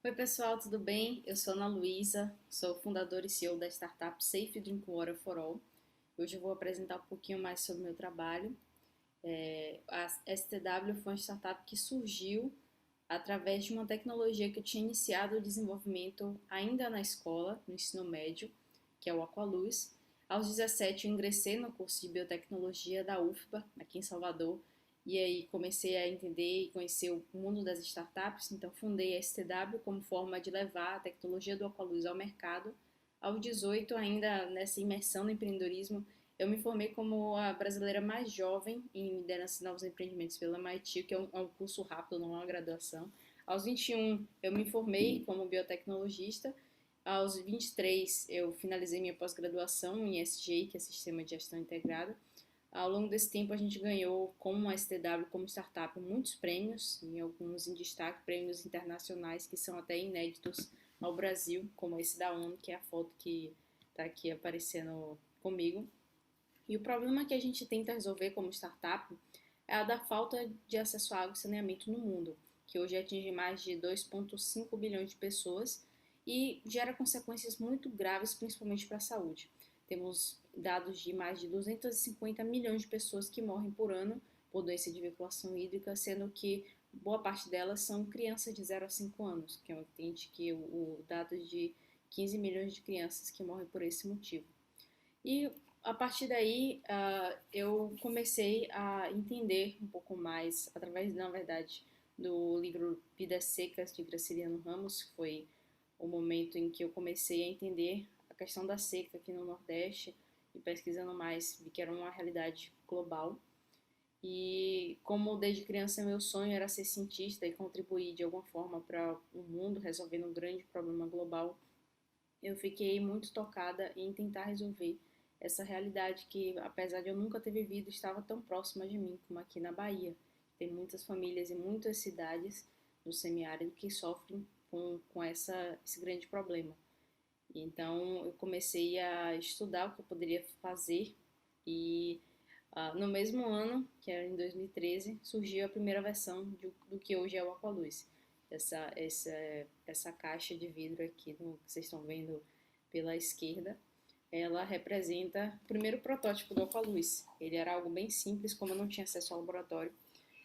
Oi pessoal, tudo bem? Eu sou Ana Luísa, sou fundadora e CEO da startup Safe Drinking Water for All. Hoje eu vou apresentar um pouquinho mais sobre o meu trabalho. A STW foi uma startup que surgiu através de uma tecnologia que eu tinha iniciado o desenvolvimento ainda na escola, no ensino médio, que é o Aqualuz. Aos 17 eu ingressei no curso de biotecnologia da UFBA, aqui em Salvador, e aí comecei a entender e conhecer o mundo das startups, então fundei a STW como forma de levar a tecnologia do Aqualuz ao mercado. Aos 18, ainda nessa imersão no empreendedorismo, eu me formei como a brasileira mais jovem em liderança de novos empreendimentos pela MIT, que é um curso rápido, não é uma graduação. Aos 21, eu me formei como biotecnologista. Aos 23, eu finalizei minha pós-graduação em SGI, que é Sistema de Gestão Integrada. Ao longo desse tempo, a gente ganhou, como a STW, como startup, muitos prêmios, e alguns em destaque, prêmios internacionais que são até inéditos ao Brasil, como esse da ONU, que é a foto que está aqui aparecendo comigo. E o problema que a gente tenta resolver como startup é a da falta de acesso à água e saneamento no mundo, que hoje atinge mais de 2,5 bilhões de pessoas e gera consequências muito graves, principalmente para a saúde. Temos dados de mais de 250 milhões de pessoas que morrem por ano por doença de veiculação hídrica, sendo que boa parte delas são crianças de 0 a 5 anos, que entende que o dado de 15 milhões de crianças que morrem por esse motivo. E a partir daí, eu comecei a entender um pouco mais, através, na verdade, do livro Vidas Secas, de Graciliano Ramos, que foi o momento em que eu comecei a entender a questão da seca aqui no Nordeste, e pesquisando mais, vi que era uma realidade global. E como desde criança meu sonho era ser cientista e contribuir de alguma forma para o mundo, resolvendo um grande problema global, eu fiquei muito tocada em tentar resolver essa realidade que, apesar de eu nunca ter vivido, estava tão próxima de mim, como aqui na Bahia. Tem muitas famílias e muitas cidades no semiárido que sofrem com esse grande problema. Então, eu comecei a estudar o que eu poderia fazer e no mesmo ano, que era em 2013, surgiu a primeira versão do que hoje é o Aqualuz. Essa caixa de vidro aqui que vocês estão vendo pela esquerda, ela representa o primeiro protótipo do Aqualuz. Ele era algo bem simples, como eu não tinha acesso ao laboratório,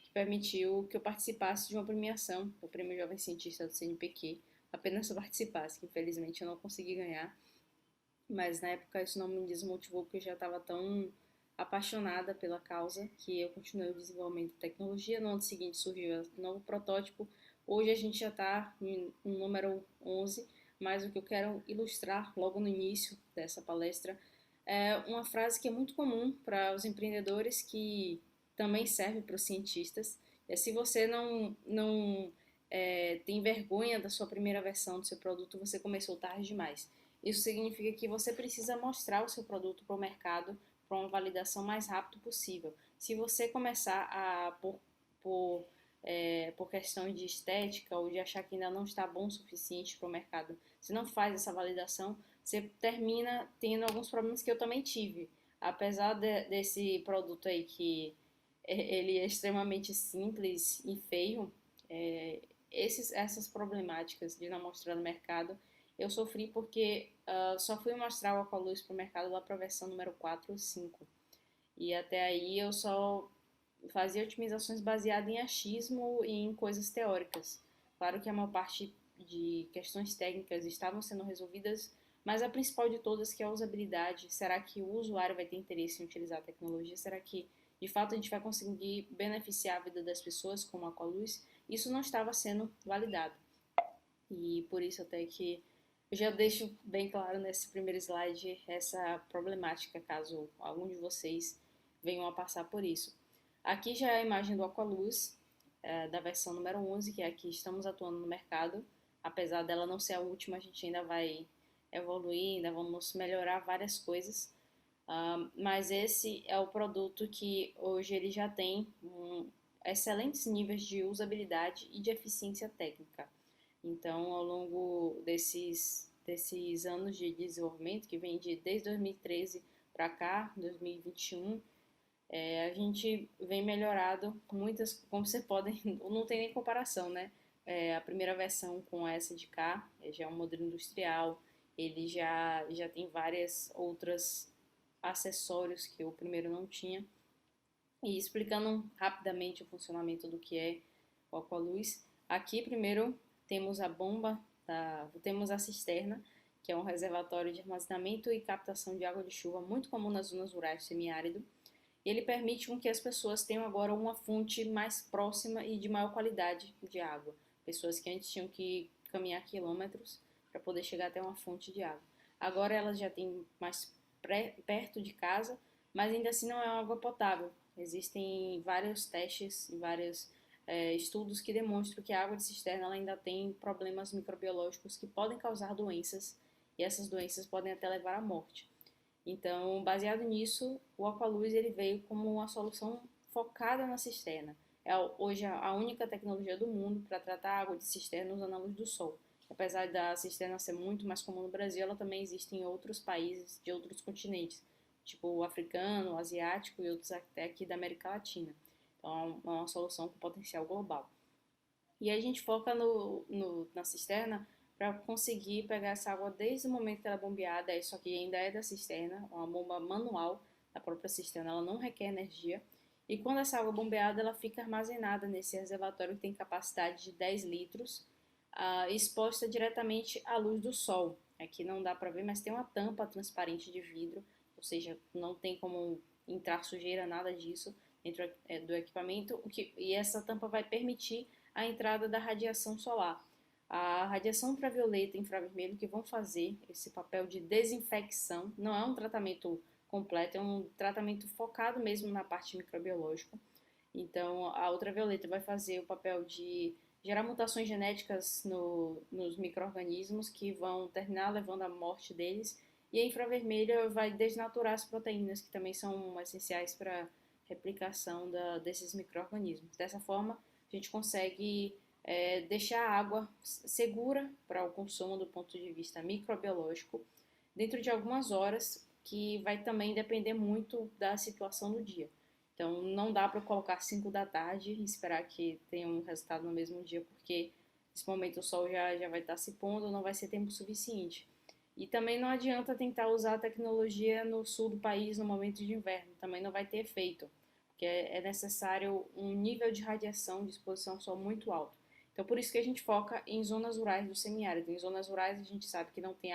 que permitiu que eu participasse de uma premiação, o Prêmio Jovem Cientista do CNPq, apenas se eu participasse, que infelizmente eu não consegui ganhar, mas na época isso não me desmotivou, porque eu já estava tão apaixonada pela causa que eu continuei o desenvolvimento de tecnologia. No ano seguinte surgiu um novo protótipo. Hoje a gente já está no número 11, mas o que eu quero ilustrar logo no início dessa palestra é uma frase que é muito comum para os empreendedores, que também serve para os cientistas. É: se você não tem vergonha da sua primeira versão do seu produto, você começou tarde demais. Isso significa que você precisa mostrar o seu produto para o mercado para uma validação mais rápido possível. Se você começar por questão de estética ou de achar que ainda não está bom o suficiente para o mercado, se não faz essa validação, você termina tendo alguns problemas que eu também tive. Apesar desse produto aí, que ele é extremamente simples e feio, essas problemáticas de não mostrar no mercado eu sofri porque só fui mostrar o Aqualuz para o mercado lá para a versão número 4 ou 5. E até aí eu só fazia otimizações baseadas em achismo e em coisas teóricas. Claro que a maior parte de questões técnicas estavam sendo resolvidas, mas a principal de todas, que é a usabilidade. Será que o usuário vai ter interesse em utilizar a tecnologia? Será que de fato a gente vai conseguir beneficiar a vida das pessoas com o Aqualuz? Isso não estava sendo validado. E por isso até que eu já deixo bem claro nesse primeiro slide essa problemática, caso algum de vocês venham a passar por isso. Aqui já é a imagem do Aqualuz, da versão número 11, que é a que estamos atuando no mercado. Apesar dela não ser a última, a gente ainda vai evoluir, ainda vamos melhorar várias coisas. Mas esse é o produto que hoje ele já tem excelentes níveis de usabilidade e de eficiência técnica. Então, ao longo desses anos de desenvolvimento, que vem desde 2013 para cá, 2021, a gente vem melhorado muitas, como vocês podem, não tem nem comparação, né? a primeira versão com essa de cá, já é um modelo industrial, ele já tem várias outras acessórios que o primeiro não tinha. E explicando rapidamente o funcionamento do que é o Aqualuz, aqui primeiro temos a bomba, temos a cisterna, que é um reservatório de armazenamento e captação de água de chuva muito comum nas zonas rurais semiárido. Ele permite com que as pessoas tenham agora uma fonte mais próxima e de maior qualidade de água. Pessoas que antes tinham que caminhar quilômetros para poder chegar até uma fonte de água. Agora elas já têm mais perto de casa, mas ainda assim não é água potável. Existem vários testes e vários estudos que demonstram que a água de cisterna ela ainda tem problemas microbiológicos que podem causar doenças e essas doenças podem até levar à morte. Então, baseado nisso, o Aqualuz ele veio como uma solução focada na cisterna. É hoje a única tecnologia do mundo para tratar a água de cisterna usando a luz do sol. Apesar da cisterna ser muito mais comum no Brasil, ela também existe em outros países de outros continentes, tipo o africano, o asiático e outros até aqui da América Latina. Então, é uma solução com potencial global. E a gente foca na cisterna para conseguir pegar essa água desde o momento que ela é bombeada, isso aqui ainda é da cisterna, uma bomba manual da própria cisterna, ela não requer energia. E quando essa água é bombeada, ela fica armazenada nesse reservatório que tem capacidade de 10 litros, exposta diretamente à luz do sol. Aqui não dá para ver, mas tem uma tampa transparente de vidro, ou seja, não tem como entrar sujeira, nada disso dentro do equipamento, e essa tampa vai permitir a entrada da radiação solar. A radiação ultravioleta e infravermelho que vão fazer esse papel de desinfecção, não é um tratamento completo, é um tratamento focado mesmo na parte microbiológica. Então, a ultravioleta vai fazer o papel de gerar mutações genéticas nos micro-organismos que vão terminar levando à morte deles, e a infravermelha vai desnaturar as proteínas, que também são essenciais para a replicação desses micro-organismos. Dessa forma, a gente consegue deixar a água segura para o consumo do ponto de vista microbiológico dentro de algumas horas, que vai também depender muito da situação do dia. Então, não dá para colocar 5 da tarde e esperar que tenha um resultado no mesmo dia, porque nesse momento o sol já vai estar se pondo, não vai ser tempo suficiente. E também não adianta tentar usar a tecnologia no sul do país no momento de inverno, também não vai ter efeito, porque é necessário um nível de radiação de exposição ao sol muito alto. Então, por isso que a gente foca em zonas rurais do semiárido. Em zonas rurais, a gente sabe que não tem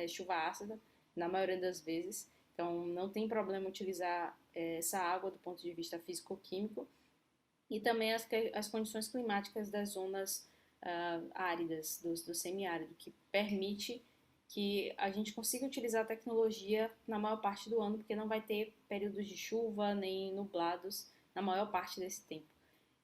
chuva ácida, na maioria das vezes. Então, não tem problema utilizar essa água do ponto de vista físico-químico. E também as condições climáticas das zonas áridas, do semiárido, que permite que a gente consiga utilizar a tecnologia na maior parte do ano, porque não vai ter períodos de chuva nem nublados na maior parte desse tempo.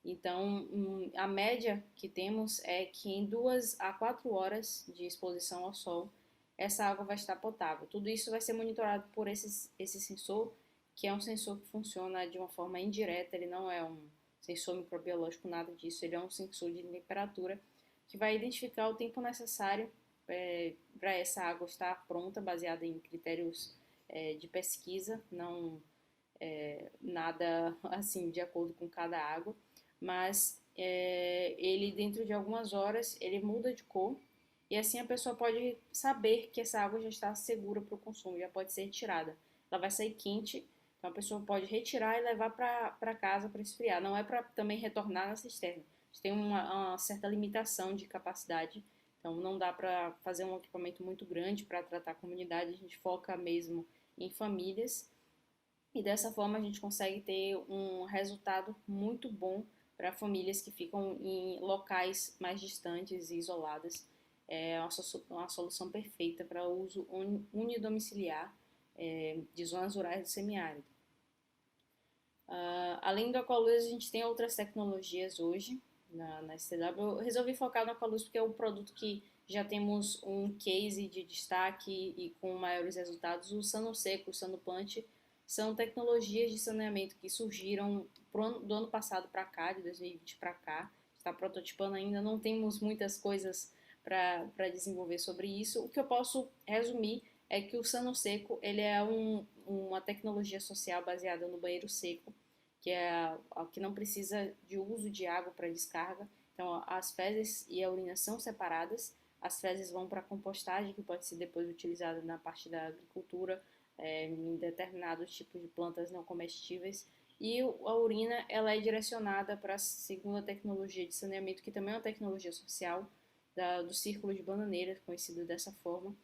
Então, a média que temos é que em 2 a 4 horas de exposição ao sol, essa água vai estar potável. Tudo isso vai ser monitorado por esse sensor, que é um sensor que funciona de uma forma indireta, ele não é um sensor microbiológico, nada disso, ele é um sensor de temperatura que vai identificar o tempo necessário para essa água estar pronta, baseada em critérios de pesquisa, não nada assim de acordo com cada água, mas ele dentro de algumas horas ele muda de cor e assim a pessoa pode saber que essa água já está segura para o consumo, já pode ser retirada. Ela vai sair quente, então a pessoa pode retirar e levar para casa para esfriar. Não é para também retornar na cisterna. A gente tem uma certa limitação de capacidade, então não dá para fazer um equipamento muito grande para tratar a comunidade. A gente foca mesmo em famílias e dessa forma a gente consegue ter um resultado muito bom para famílias que ficam em locais mais distantes e isoladas. É uma solução perfeita para uso unidomiciliar de zonas rurais do semiárido. Além do Aqualuz, a gente tem outras tecnologias hoje na STW. Eu resolvi focar no Aqualuz porque é um produto que já temos um case de destaque e com maiores resultados. O Sano Seco, o Sano Plant, são tecnologias de saneamento que surgiram do ano passado para cá, de 2020 para cá. Está prototipando ainda, não temos muitas coisas para desenvolver sobre isso. O que eu posso resumir é que o Sano Seco ele é uma tecnologia social baseada no banheiro seco, que não precisa de uso de água para descarga. Então, as fezes e a urina são separadas. As fezes vão para a compostagem, que pode ser depois utilizada na parte da agricultura, em determinados tipos de plantas não comestíveis. E a urina, ela é direcionada para a segunda tecnologia de saneamento, que também é uma tecnologia social, do círculo de bananeiras, conhecido dessa forma,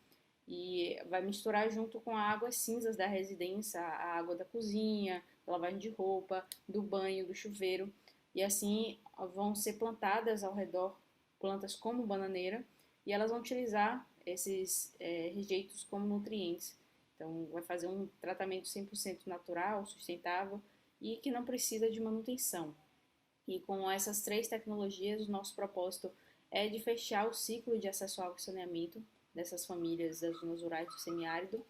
e vai misturar junto com a águas cinzas da residência, a água da cozinha, da lavagem de roupa, do banho, do chuveiro, e assim vão ser plantadas ao redor plantas como bananeira, e elas vão utilizar esses rejeitos como nutrientes. Então, vai fazer um tratamento 100% natural, sustentável e que não precisa de manutenção. E com essas três tecnologias, o nosso propósito é de fechar o ciclo de acesso à água e saneamento dessas famílias das zonas rurais do semiárido,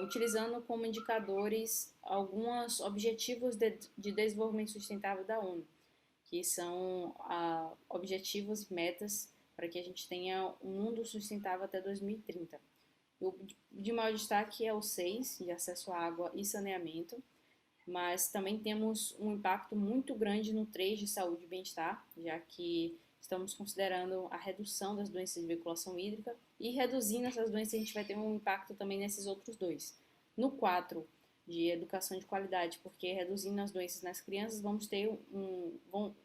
utilizando como indicadores alguns objetivos de desenvolvimento sustentável da ONU, que são objetivos, metas, para que a gente tenha um mundo sustentável até 2030. O de maior destaque é o 6, de acesso à água e saneamento, mas também temos um impacto muito grande no 3 de saúde e bem-estar, já que estamos considerando a redução das doenças de veiculação hídrica e reduzindo essas doenças a gente vai ter um impacto também nesses outros dois. No 4, de educação de qualidade, porque reduzindo as doenças nas crianças,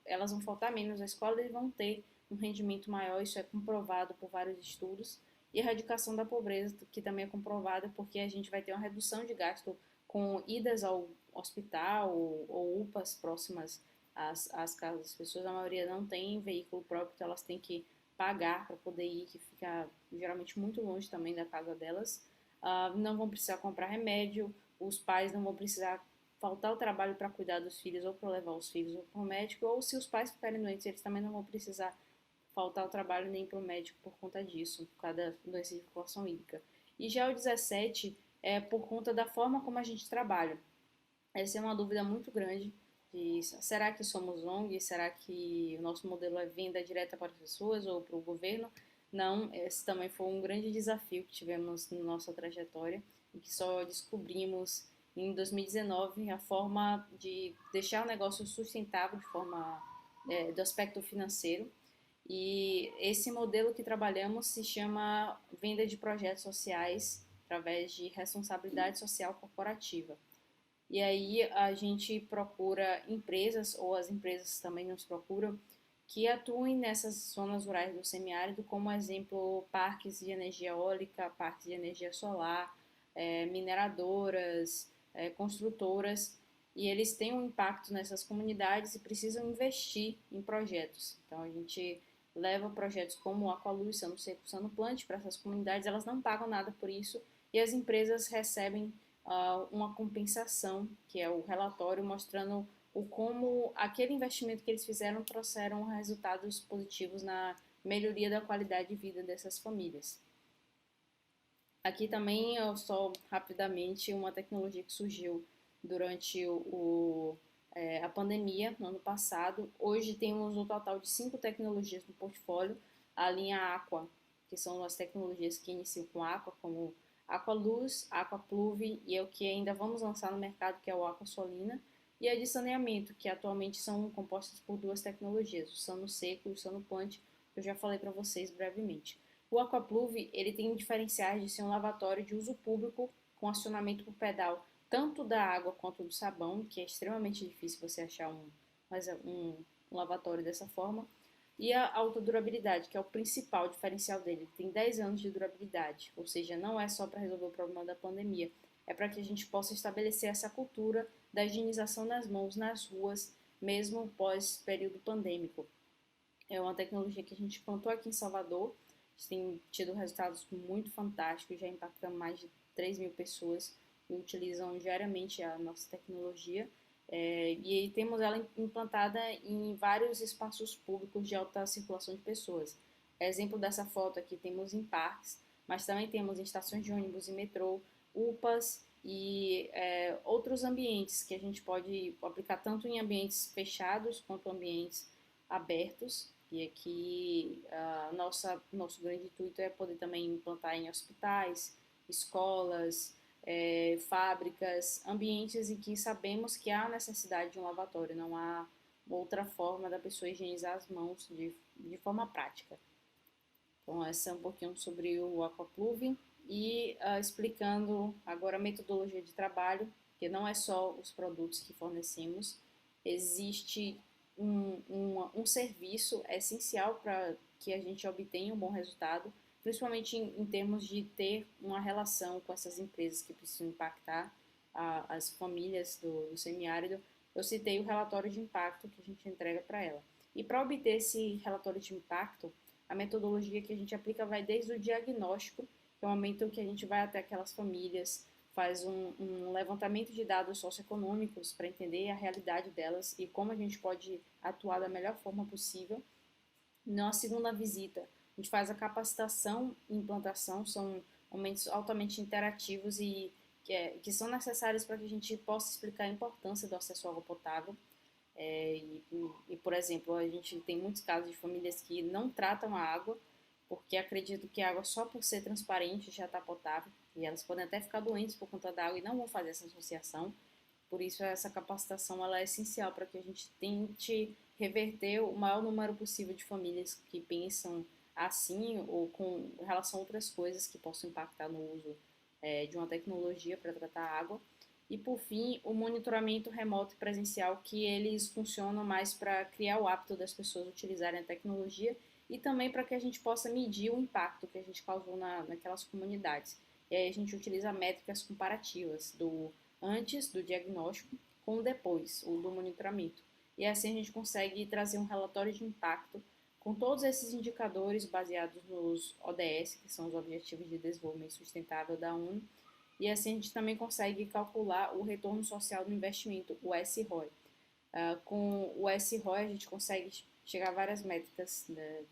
elas vão faltar menos na escola e vão ter um rendimento maior, isso é comprovado por vários estudos. E a erradicação da pobreza, que também é comprovada, porque a gente vai ter uma redução de gasto com idas ao hospital ou UPAs próximas às casas das pessoas. A maioria não tem veículo próprio, então elas têm que pagar para poder ir, que fica geralmente muito longe também da casa delas. Não vão precisar comprar remédio, os pais não vão precisar faltar o trabalho para cuidar dos filhos ou para levar os filhos para o médico, ou se os pais ficarem doentes, eles também não vão precisar faltar o trabalho nem para o médico por conta disso, por causa da doença de circulação hídrica. E já o 17 é por conta da forma como a gente trabalha. Essa é uma dúvida muito grande de será que somos ONG? Será que o nosso modelo é venda direta para as pessoas ou para o governo? Não, esse também foi um grande desafio que tivemos na nossa trajetória e que só descobrimos em 2019 a forma de deixar o negócio sustentável de forma do aspecto financeiro. E esse modelo que trabalhamos se chama venda de projetos sociais através de responsabilidade social corporativa. E aí a gente procura empresas, ou as empresas também nos procuram, que atuem nessas zonas rurais do semiárido, como exemplo, parques de energia eólica, parques de energia solar, mineradoras, construtoras, e eles têm um impacto nessas comunidades e precisam investir em projetos. Então a gente leva projetos como o Aqualuz, Sano Seco, Sano Plant para essas comunidades, elas não pagam nada por isso e as empresas recebem uma compensação, que é o relatório mostrando como aquele investimento que eles fizeram trouxeram resultados positivos na melhoria da qualidade de vida dessas famílias. Aqui também eu só rapidamente uma tecnologia que surgiu durante a pandemia no ano passado. Hoje temos um total de 5 tecnologias no portfólio. A linha Aqua, que são as tecnologias que iniciam com Aqua, como Aqualuz, Aquapluve e é o que ainda vamos lançar no mercado, que é o Aquasolina, e a de saneamento, que atualmente são compostas por 2 tecnologias, o Sano Seco e o Sano Plant, que eu já falei para vocês brevemente. O Aquapluve, ele tem diferenciais de ser um lavatório de uso público com acionamento por pedal, tanto da água quanto do sabão, que é extremamente difícil você achar um lavatório dessa forma, e a alta durabilidade, que é o principal diferencial dele. Ele tem 10 anos de durabilidade, ou seja, não é só para resolver o problema da pandemia, é para que a gente possa estabelecer essa cultura da higienização das mãos nas ruas, mesmo pós período pandêmico. É uma tecnologia que a gente implantou aqui em Salvador, a gente tem tido resultados muito fantásticos, já impactando mais de 3 mil pessoas que utilizam diariamente a nossa tecnologia. E temos ela implantada em vários espaços públicos de alta circulação de pessoas. Exemplo dessa foto aqui temos em parques, mas também temos em estações de ônibus e metrô, UPAs e outros ambientes que a gente pode aplicar tanto em ambientes fechados quanto ambientes abertos. E aqui nosso grande intuito é poder também implantar em hospitais, escolas, fábricas, ambientes em que sabemos que há necessidade de um lavatório, não há outra forma da pessoa higienizar as mãos de forma prática. Então, essa é um pouquinho sobre o Aquapluve e explicando agora a metodologia de trabalho, que não é só os produtos que fornecemos, existe um serviço essencial para que a gente obtenha um bom resultado, principalmente em termos de ter uma relação com essas empresas que precisam impactar as famílias do semiárido. Eu citei o relatório de impacto que a gente entrega para ela. E para obter esse relatório de impacto, a metodologia que a gente aplica vai desde o diagnóstico, que é o momento que a gente vai até aquelas famílias, faz um levantamento de dados socioeconômicos para entender a realidade delas e como a gente pode atuar da melhor forma possível. Na segunda visita, a gente faz a capacitação e implantação, são momentos altamente interativos e que são necessários para que a gente possa explicar a importância do acesso à água potável. Por exemplo, a gente tem muitos casos de famílias que não tratam a água porque acreditam que a água só por ser transparente já está potável e elas podem até ficar doentes por conta da água e não vão fazer essa associação. Por isso, essa capacitação ela é essencial para que a gente tente reverter o maior número possível de famílias que pensam assim ou com relação a outras coisas que possam impactar no uso de uma tecnologia para tratar a água. E, por fim, o monitoramento remoto e presencial, que eles funcionam mais para criar o hábito das pessoas utilizarem a tecnologia e também para que a gente possa medir o impacto que a gente causou naquelas comunidades. E aí a gente utiliza métricas comparativas do antes do diagnóstico com o depois, o do monitoramento. E assim a gente consegue trazer um relatório de impacto com todos esses indicadores baseados nos ODS, que são os Objetivos de Desenvolvimento Sustentável da ONU, e assim a gente também consegue calcular o retorno social do investimento, o SROI. Com o SROI a gente consegue chegar a várias métricas, né,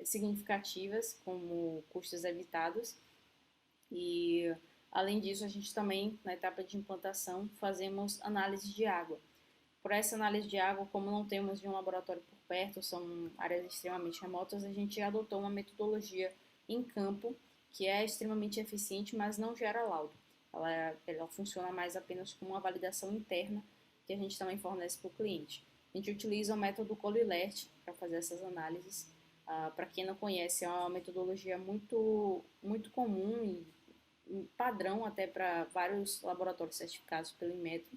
significativas, como custos evitados, e além disso a gente também, na etapa de implantação, fazemos análise de água. Por essa análise de água, como não temos de um laboratório por perto, são áreas extremamente remotas, a gente adotou uma metodologia em campo que é extremamente eficiente, mas não gera laudo. Ela funciona mais apenas como uma validação interna que a gente também fornece para o cliente. A gente utiliza o método Colilert para fazer essas análises. Para quem não conhece, é uma metodologia muito comum e padrão até para vários laboratórios certificados pelo Inmetro,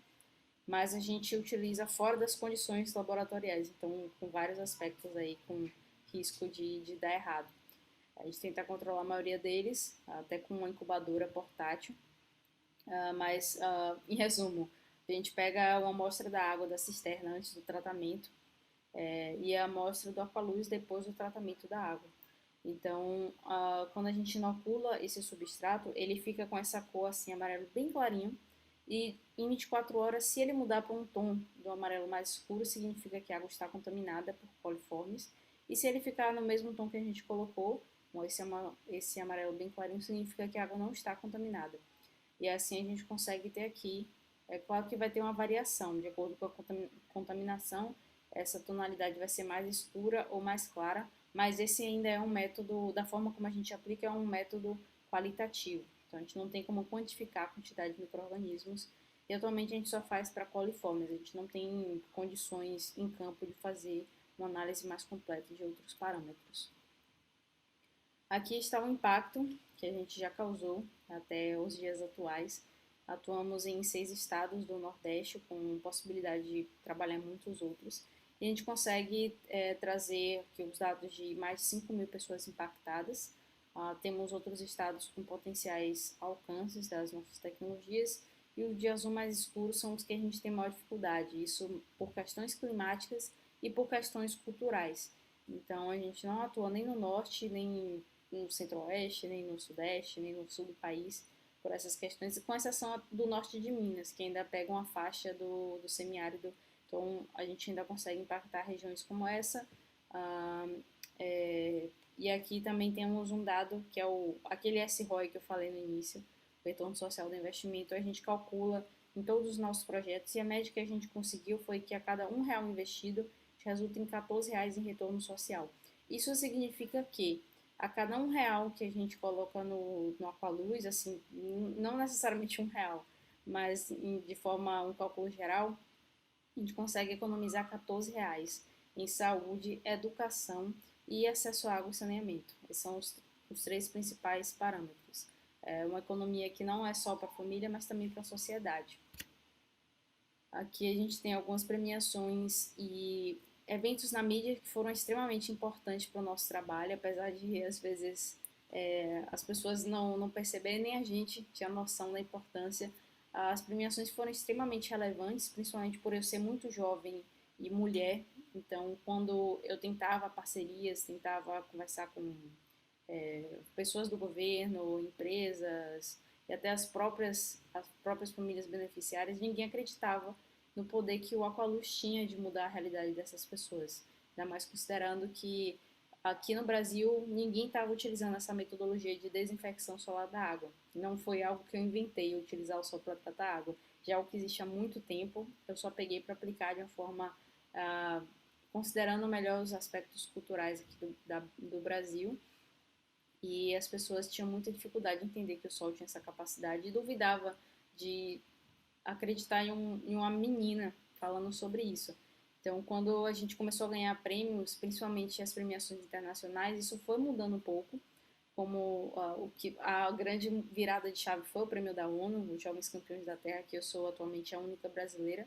mas a gente utiliza fora das condições laboratoriais, então com vários aspectos aí com risco de dar errado. A gente tenta controlar a maioria deles, até com uma incubadora portátil, mas em resumo, a gente pega uma amostra da água da cisterna antes do tratamento e a amostra do Aqualuz depois do tratamento da água. Então, quando a gente inocula esse substrato, ele fica com essa cor assim amarelo bem clarinho e em 24 horas, se ele mudar para um tom do amarelo mais escuro, significa que a água está contaminada por coliformes. E se ele ficar no mesmo tom que a gente colocou, esse amarelo bem clarinho, significa que a água não está contaminada. E assim a gente consegue ter aqui, é claro que vai ter uma variação, de acordo com a contaminação, essa tonalidade vai ser mais escura ou mais clara, mas esse ainda é um método, da forma como a gente aplica, é um método qualitativo. Então a gente não tem como quantificar a quantidade de micro-organismos e atualmente a gente só faz para coliformes, a gente não tem condições em campo de fazer uma análise mais completa de outros parâmetros. Aqui está o impacto que a gente já causou até os dias atuais. Atuamos em 6 estados do Nordeste, com possibilidade de trabalhar em muitos outros. E a gente consegue trazer aqui os dados de mais de 5 mil pessoas impactadas. Temos outros estados com potenciais alcances das nossas tecnologias. E os de azul mais escuro são os que a gente tem maior dificuldade. Isso por questões climáticas e por questões culturais. Então, a gente não atua nem no norte, nem no centro-oeste, nem no sudeste, nem no sul do país, por essas questões, com exceção do norte de Minas, que ainda pega uma faixa do semiárido, então a gente ainda consegue impactar regiões como essa. E aqui também temos um dado que é aquele SROI que eu falei no início, o retorno social do investimento, a gente calcula em todos os nossos projetos e a média que a gente conseguiu foi que a cada R$ 1 investido resulta em R$ 14 em retorno social. Isso significa que a cada R$ 1 que a gente coloca no Aqualuz, assim, não necessariamente R$ 1, mas de forma um cálculo geral, a gente consegue economizar R$ 14 em saúde, educação e acesso à água e saneamento. Esses são os três principais parâmetros. É uma economia que não é só para a família, mas também para a sociedade. Aqui a gente tem algumas premiações e eventos na mídia que foram extremamente importantes para o nosso trabalho, apesar de, às vezes, as pessoas não perceberem, nem a gente tinha noção da importância. As premiações foram extremamente relevantes, principalmente por eu ser muito jovem e mulher. Então, quando eu tentava parcerias, tentava conversar com pessoas do governo, empresas e até as próprias famílias beneficiárias, ninguém acreditava no poder que o Aqualuz tinha de mudar a realidade dessas pessoas. Ainda mais considerando que aqui no Brasil ninguém estava utilizando essa metodologia de desinfecção solar da água. Não foi algo que eu inventei, utilizar o sol para tratar água. Já é algo que existe há muito tempo, eu só peguei para aplicar de uma forma considerando melhor os aspectos culturais aqui do Brasil. E as pessoas tinham muita dificuldade de entender que o sol tinha essa capacidade e duvidava de acreditar em uma menina falando sobre isso. Então, quando a gente começou a ganhar prêmios, principalmente as premiações internacionais, isso foi mudando um pouco, como a grande virada de chave foi o prêmio da ONU, os Jovens Campeões da Terra, que eu sou atualmente a única brasileira.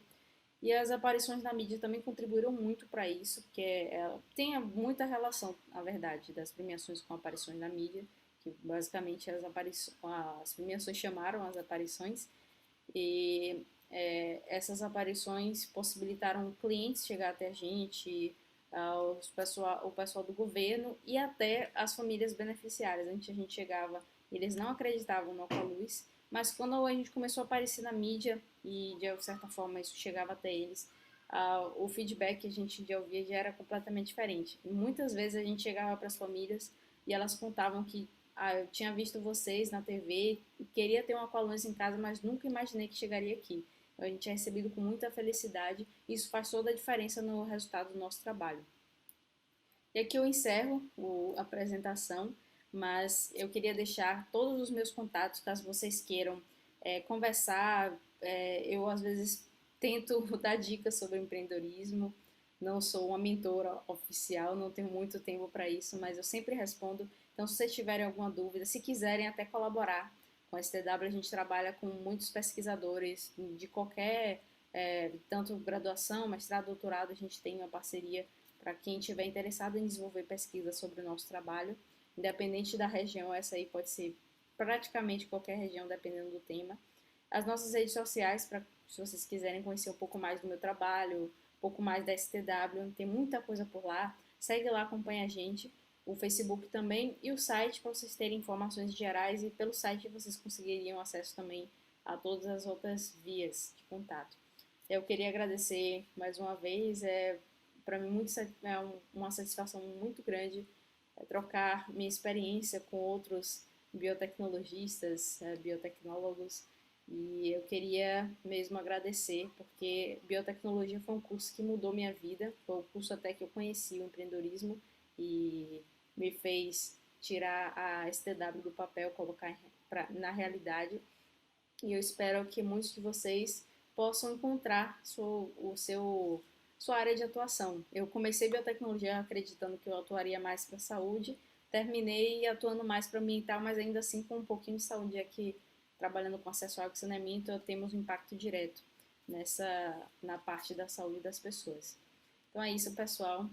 E as aparições na mídia também contribuíram muito para isso, porque tem muita relação, na verdade, das premiações com aparições na mídia, que basicamente as premiações chamaram as aparições, e essas aparições possibilitaram clientes chegar até a gente, o pessoal do governo e até as famílias beneficiárias. Antes a gente chegava, eles não acreditavam no Aqualuz, mas quando a gente começou a aparecer na mídia e de certa forma isso chegava até eles, o feedback que a gente já ouvia já era completamente diferente. E muitas vezes a gente chegava para as famílias e elas contavam que eu tinha visto vocês na TV e queria ter um Aqualuz em casa, mas nunca imaginei que chegaria aqui. Então, a gente é recebido com muita felicidade e isso faz toda a diferença no resultado do nosso trabalho. E aqui eu encerro a apresentação, mas eu queria deixar todos os meus contatos, caso vocês queiram conversar. Eu, às vezes, tento dar dicas sobre empreendedorismo. Não sou uma mentora oficial, não tenho muito tempo para isso, mas eu sempre respondo. Então, se vocês tiverem alguma dúvida, se quiserem até colaborar com a STW, a gente trabalha com muitos pesquisadores de qualquer, tanto graduação, mestrado, doutorado, a gente tem uma parceria para quem estiver interessado em desenvolver pesquisa sobre o nosso trabalho, independente da região, essa aí pode ser praticamente qualquer região, dependendo do tema. As nossas redes sociais, se vocês quiserem conhecer um pouco mais do meu trabalho, um pouco mais da STW, tem muita coisa por lá, segue lá, acompanha a gente, o Facebook também e o site para vocês terem informações gerais, e pelo site vocês conseguiriam acesso também a todas as outras vias de contato. Eu queria agradecer mais uma vez, para mim uma satisfação muito grande trocar minha experiência com outros biotecnologistas, biotecnólogos, e eu queria mesmo agradecer, porque biotecnologia foi um curso que mudou minha vida, foi o curso até que eu conheci o empreendedorismo e me fez tirar a STW do papel, colocar na realidade, e eu espero que muitos de vocês possam encontrar sua área de atuação. Eu comecei biotecnologia acreditando que eu atuaria mais para a saúde, terminei atuando mais para ambiental, mas ainda assim com um pouquinho de saúde, já que trabalhando com acesso à água e saneamento, temos um impacto direto na parte da saúde das pessoas. Então é isso, pessoal.